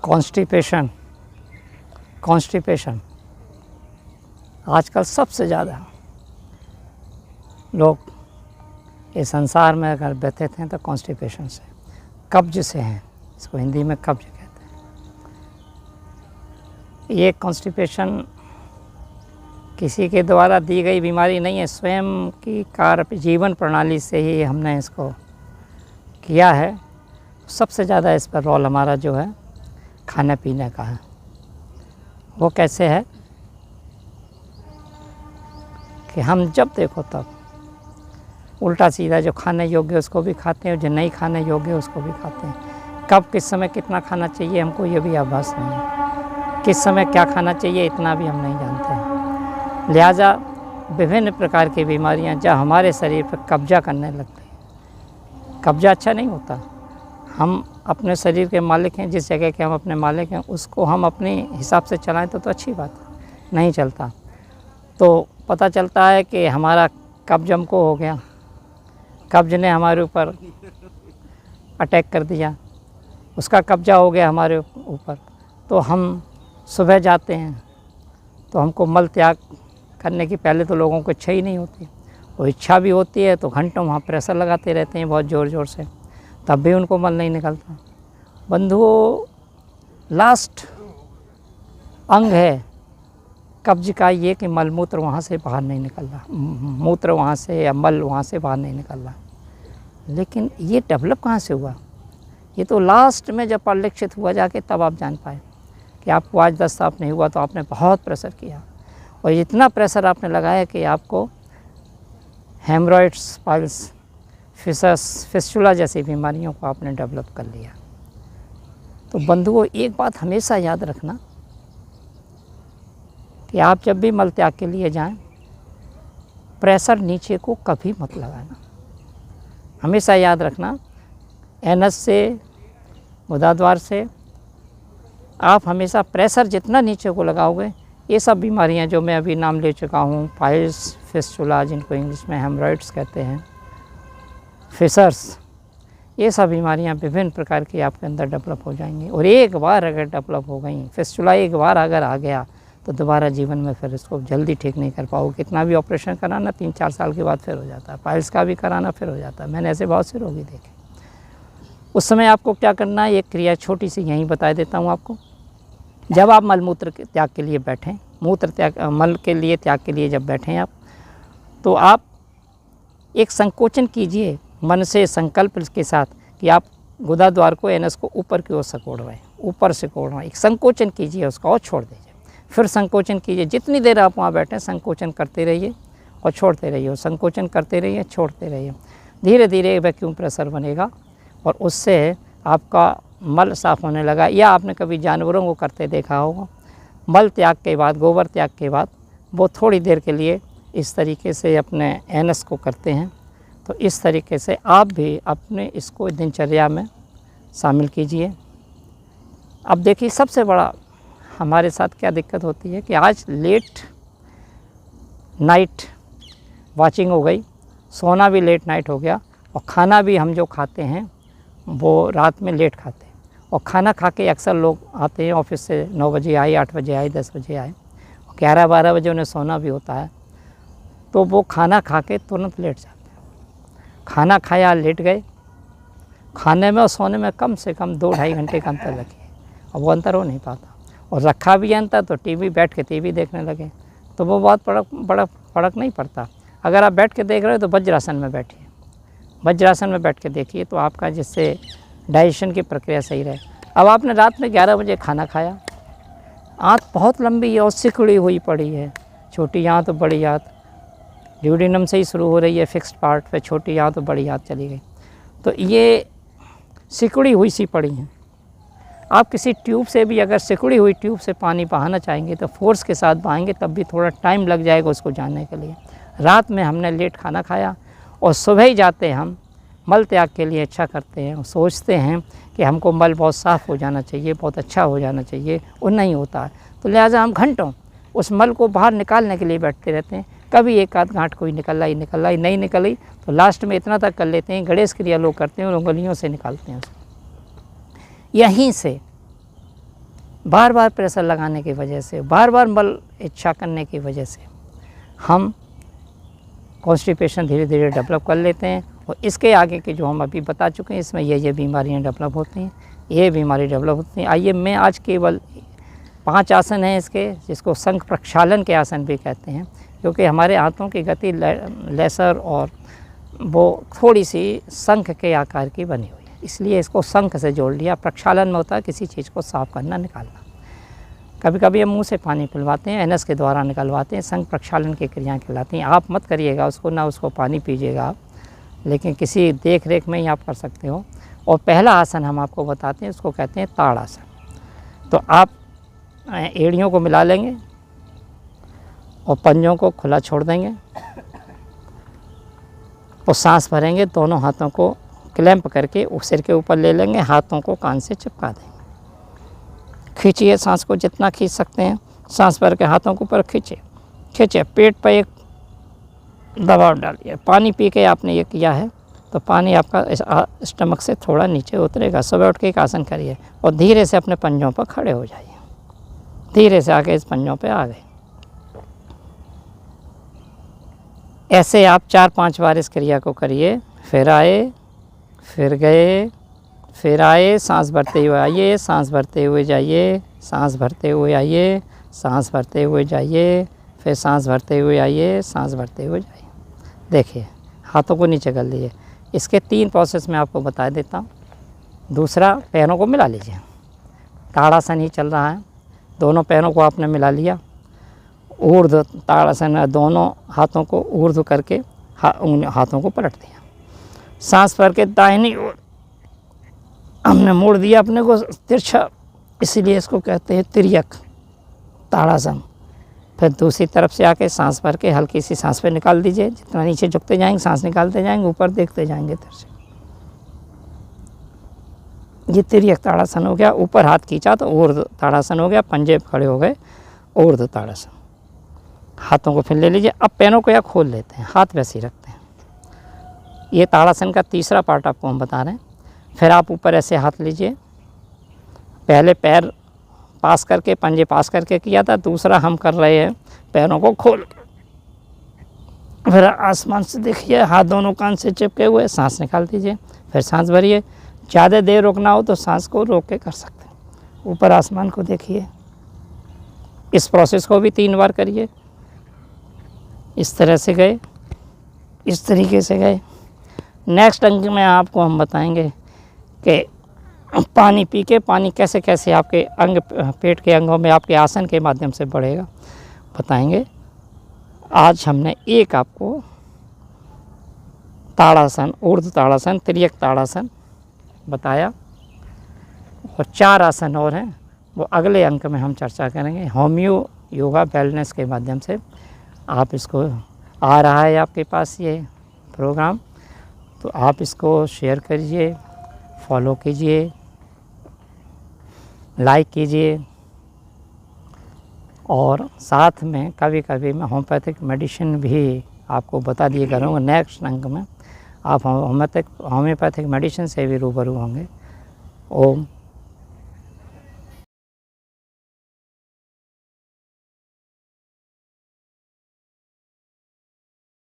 Constipation आजकल सबसे ज़्यादा लोग इस संसार में अगर व्यथित हैं तो कॉन्स्टिपेशन से, कब्ज से हैं। इसको हिंदी में कब्ज कहते हैं। ये कॉन्स्टिपेशन किसी के द्वारा दी गई बीमारी नहीं है, स्वयं की जीवन प्रणाली से ही हमने इसको किया है। सबसे ज़्यादा इस पर रोल हमारा जो है खाने पीने का है। वो कैसे है कि हम जब देखो तब उल्टा सीधा जो खाने योग्य उसको भी खाते हैं और जो नहीं खाने योग्य उसको भी खाते हैं। कब किस समय कितना खाना चाहिए हमको ये भी आभास नहीं है, किस समय क्या खाना चाहिए इतना भी हम नहीं जानते हैं। लिहाजा विभिन्न प्रकार की बीमारियां जब हमारे शरीर पर कब्जा करने लगती हैं, कब्जा अच्छा नहीं होता। हम अपने शरीर के मालिक हैं, जिस जगह के हम अपने मालिक हैं उसको हम अपने हिसाब से चलाएं तो अच्छी बात है। नहीं चलता तो पता चलता है कि हमारा कब्ज हमको हो गया, कब्ज ने हमारे ऊपर अटैक कर दिया, उसका कब्जा हो गया हमारे ऊपर। तो हम सुबह जाते हैं तो हमको मल त्याग करने की पहले तो लोगों को इच्छा ही नहीं होती, वो इच्छा भी होती है तो घंटों वहाँ प्रेशर लगाते रहते हैं बहुत ज़ोर ज़ोर से, तब भी उनको मल नहीं निकलता। बंधुओं, लास्ट अंग है कब्ज का ये कि मल मूत्र वहाँ से बाहर नहीं निकल रहा, मूत्र वहाँ से या मल वहाँ से बाहर नहीं निकल रहा। लेकिन ये डेवलप कहाँ से हुआ? ये तो लास्ट में जब परिलक्षित हुआ जाके तब आप जान पाए कि आपको आज 10 साल नहीं हुआ तो आपने बहुत प्रेशर किया और इतना प्रेशर आपने लगाया कि आपको हेमरॉइड्स, पाइल्स, फिसस, फिस्टुला जैसी बीमारियों को आपने डेवलप कर लिया। तो बंधुओं, एक बात हमेशा याद रखना कि आप जब भी मल त्याग के लिए जाएं, प्रेशर नीचे को कभी मत लगाना। हमेशा याद रखना, एनस से, गुदाद्वार से आप हमेशा प्रेशर जितना नीचे को लगाओगे, ये सब बीमारियां जो मैं अभी नाम ले चुका हूँ, पाइल्स, फिस्टुला जिनको इंग्लिश में हेमरॉइड्स कहते हैं, फिसर्स, ये सब बीमारियां विभिन्न प्रकार की आपके अंदर डेवलप हो जाएंगी। और एक बार अगर डेवलप हो गई, फिस्टुला एक बार अगर आ गया तो दोबारा जीवन में फिर इसको जल्दी ठीक नहीं कर पाओगे। कितना भी ऑपरेशन कराना 3-4 साल के बाद फिर हो जाता है, पाइल्स का भी कराना फिर हो जाता है। मैंने ऐसे बहुत से रोगी देखे। उस समय आपको क्या करना है, एक क्रिया छोटी सी यहीं बता देता हूँ आपको। जब आप मलमूत्र के त्याग के लिए बैठें, मूत्र त्याग, मल के लिए त्याग के लिए जब बैठें आप, तो आप एक संकोचन कीजिए मन से, संकल्प के साथ कि आप गुदाद्वार को, एनस को ऊपर की ओर सिकोड़ रहे हैं, ऊपर सिकोड़ रहे हैं। एक संकोचन कीजिए उसका और छोड़ दीजिए, फिर संकोचन कीजिए। जितनी देर आप वहाँ बैठें संकोचन करते रहिए और छोड़ते रहिए, संकोचन करते रहिए, छोड़ते रहिए। धीरे धीरे वैक्यूम प्रेशर बनेगा और उससे आपका मल साफ़ होने लगा। या आपने कभी जानवरों को करते देखा होगा, मल त्याग के बाद, गोबर त्याग के बाद वो थोड़ी देर के लिए इस तरीके से अपने एनस को करते हैं। तो इस तरीके से आप भी अपने इसको दिनचर्या में शामिल कीजिए। अब देखिए, सबसे बड़ा हमारे साथ क्या दिक्कत होती है कि आज लेट नाइट वॉचिंग हो गई, सोना भी लेट नाइट हो गया और खाना भी हम जो खाते हैं वो रात में लेट खाते हैं। और खाना खा के अक्सर लोग आते हैं ऑफिस से, 9 बजे आए, 8 बजे आए, 10 बजे आए, 11-12 बजे उन्हें सोना भी होता है। तो वो खाना खा के तुरंत लेट जाते हैं। खाना खाया, लेट गए, खाने में और सोने में कम से कम 2-2.5 घंटे का अंतर रखिए और वो अंतर हो नहीं पाता। और रखा भी अंतर तो टीवी, बैठ के टीवी देखने लगे तो वो बहुत बड़ा फर्क नहीं पड़ता। अगर आप बैठ के देख रहे हो तो वज्रासन में बैठिए, वज्रासन में बैठ के देखिए तो आपका जिससे डाइजेशन की प्रक्रिया सही रहे। अब आपने रात में 11 बजे खाना खाया, आंत बहुत लंबी है और सिकुड़ी हुई पड़ी है, छोटी आंत तो बड़ी आंत, ड्यूडिनम से ही शुरू हो रही है फिक्स्ड पार्ट पे, छोटी आंत तो बड़ी आंत चली गई। तो ये सिकुड़ी हुई सी पड़ी हैं। आप किसी ट्यूब से भी अगर सिकुड़ी हुई ट्यूब से पानी बहाना चाहेंगे तो फोर्स के साथ बहाएंगे, तब भी थोड़ा टाइम लग जाएगा उसको जानने के लिए। रात में हमने लेट खाना खाया और सुबह ही जाते हम मल त्याग के लिए इच्छा करते हैं और सोचते हैं कि हमको मल बहुत साफ़ हो जाना चाहिए, बहुत अच्छा हो जाना चाहिए, वो नहीं होता है। तो लिहाजा हम घंटों उस मल को बाहर निकालने के लिए बैठते रहते हैं। कभी एक आध गांठ कोई निकल आई, नहीं निकली तो लास्ट में इतना तक कर लेते हैं, गणेश क्रिया लोग करते हैं और उंगलियों से निकालते हैं उसको। यहीं से बार बार प्रेशर लगाने की वजह से, बार बार बल इच्छा करने की वजह से हम कॉन्स्टिपेशन धीरे धीरे डेवलप कर लेते हैं। और इसके आगे के जो हम अभी बता चुके हैं, इसमें ये बीमारियां डेवलप होती हैं, ये बीमारी डेवलप होती हैं। आइए मैं आज केवल 5 आसन हैं इसके, जिसको शंख प्रक्षालन के आसन भी कहते हैं, क्योंकि हमारे हाथों की गति लेसर और वो थोड़ी सी शंख के आकार की बनी हुई है, इसलिए इसको शंख से जोड़ लिया। प्रक्षालन में होता है किसी चीज़ को साफ करना, निकालना। कभी कभी हम मुंह से पानी पिलवाते हैं, एनस के द्वारा निकलवाते हैं, शंख प्रक्षालन की क्रियाएँ कहलाती हैं। आप मत करिएगा उसको, ना उसको पानी पीजिएगा आप, लेकिन किसी देख रेख में ही आप कर सकते हो। और पहला आसन हम आपको बताते हैं, उसको कहते हैं ताड़ासन। तो आप एड़ियों को मिला लेंगे और पंजों को खुला छोड़ देंगे और सांस भरेंगे। दोनों हाथों को क्लैंप करके सिर के ऊपर ले लेंगे, हाथों को कान से चिपका देंगे। खींचिए सांस को, जितना खींच सकते हैं। सांस भर के हाथों के ऊपर खींचे, पेट पर एक दबाव डालिए। पानी पी के आपने ये किया है तो पानी आपका स्टमक से थोड़ा नीचे उतरेगा। सुबह उठ के एक आसन करिए और धीरे से अपने पंजों पर खड़े हो जाइए। धीरे से आके इस पंजों पे आ गए। ऐसे आप 4-5 बार इस क्रिया को करिए। फिर आए, फिर गए, फिर आए, सांस भरते हुए आइए, सांस भरते हुए जाइए, सांस भरते हुए आइए, सांस भरते हुए जाइए, फिर सांस भरते हुए आइए, सांस भरते हुए जाइए। देखिए, हाथों को नीचे कर लीजिए। इसके 3 प्रोसेस मैं आपको बता देता हूँ। दूसरा, पैरों को मिला लीजिए। ताड़ासन ही चल रहा है, दोनों पैरों को आपने मिला लिया। ऊर्ध्व ताड़ासन, दोनों हाथों को ऊर्ध्व करके हाथों को पलट दिया। सांस भर के दाहिनी ओर हमने मोड़ दिया अपने को तिरछा, इसीलिए इसको कहते हैं तिर्यक ताड़ासन। फिर दूसरी तरफ से आके सांस भर के हल्की सी सांस पे निकाल दीजिए। जितना नीचे झुकते जाएंगे सांस निकालते जाएंगे, ऊपर देखते जाएंगे तिरछे। ये तिर्यक ताड़ासन हो गया। ऊपर हाथ खींचा तो ऊर्ध्व ताड़ासन हो गया। पंजे खड़े हो गए, ऊर्ध्व ताड़ासन। हाथों को फिर ले लीजिए। अब पैरों को या खोल लेते हैं, हाथ वैसे ही रखते हैं। ये ताड़ासन का तीसरा पार्ट आपको हम बता रहे हैं। फिर आप ऊपर ऐसे हाथ लीजिए। पहले पैर पास करके, पंजे पास करके किया था। दूसरा हम कर रहे हैं पैरों को खोल के। फिर आसमान से देखिए, हाथ दोनों कान से चिपके हुए, सांस निकाल दीजिए। फिर सांस भरिए। ज़्यादा देर रोकना हो तो सांस को रोक के कर सकते हैं। ऊपर आसमान को देखिए। इस प्रोसेस को भी 3 बार करिए। इस तरह से गए, इस तरीके से गए। नेक्स्ट अंक में आपको हम बताएंगे कि पानी पी के पानी कैसे कैसे आपके अंग, पेट के अंगों में आपके आसन के माध्यम से बढ़ेगा, बताएंगे। आज हमने एक आपको ताड़ासन, ऊर्ध्व ताड़ासन, तिर्यक ताड़ासन बताया और 4 आसन और हैं, वो अगले अंक में हम चर्चा करेंगे। होम्यो योगा वेलनेस के माध्यम से आप इसको, आ रहा है आपके पास ये प्रोग्राम, तो आप इसको शेयर करिए, फॉलो कीजिए, लाइक कीजिए। और साथ में कभी कभी मैं होम्योपैथिक मेडिसिन भी आपको बता दिए करूँगा। नेक्स्ट अंक में आप होम्योपैथिक मेडिसिन से भी रूबरू होंगे। ओम